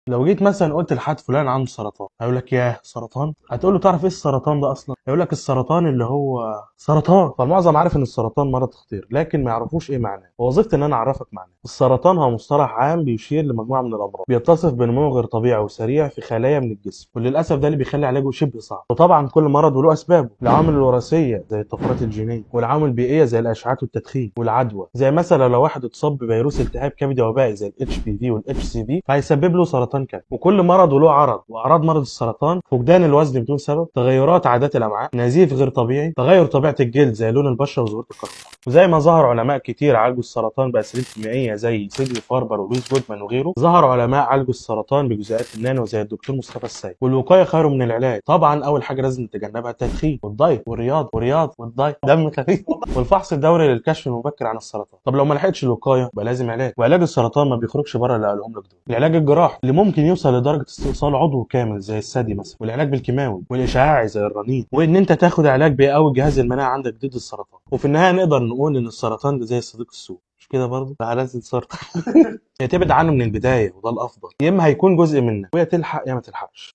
لو جيت مثلا قلت لحد فلان عنده سرطان، هيقول لك ياه سرطان؟ هتقول له تعرف ايه السرطان ده اصلا؟ هيقول لك السرطان اللي هو سرطان. فالمعظم عارف ان السرطان مرض خطير، لكن ما يعرفوش ايه معناه. ووظيفتي ان انا اعرفك معناه. السرطان هو مصطلح عام بيشير لمجموعه من الامراض بيتصف بنمو غير طبيعي وسريع في خلايا من الجسم، وللاسف ده اللي بيخلي علاجه شبه صعب. وطبعا كل مرض وله اسبابه، العوامل الوراثيه زي الطفرات الجينيه، والعوامل البيئيه زي الاشعاعات والتدخين، والعدوى زي مثلا لو واحد اتصاب بفيروس التهاب كبدي وبائي زي الاتش بي في والاتش سي في فهيسبب له سرطان كبد. وكل مرض وله عرض، واعراض مرض السرطان فقدان الوزن بدون سبب، تغيرات عادات الامعاء، نزيف غير طبيعي، تغير طبيعه الجلد زي لون البشره وظهور القرح. وزي ما ظهر علماء كتير عالجوا السرطان باساليب كيميائيه زي سيدني فاربر ولويس جودمان وغيره، ظهر علماء عالجوا السرطان بجزيئات النانو زي الدكتور مصطفى السيد. والوقايه خير من العلاج. طبعا اول حاجه لازم نتجنبها التدخين والدايت والرياضه والدايت دم خفيف والفحص الدوري للكشف المبكر عن السرطان. طب لو ما لحقتش الوقايه يبقى لازم علاج، وعلاج السرطان ما بيخرجش بره اللي قالهم لك دول. العلاج الجراحي اللي ممكن يوصل لدرجه استئصال عضو كامل زي الثدي مثلا، والعلاج بالكيماوي والاشعاعي زي الرنين، وان انت تاخد علاج بيقوي جهاز المناعه عندك ضد السرطان. وفي النهايه نقدر نقول ان السرطان ده زي صديق السوء، مش كده برضه؟ لا لازم سرطان. يا تبعد عنه من البدايه وده الافضل، يا اما هيكون جزء منك ويا تلحق يا ما تلحقش.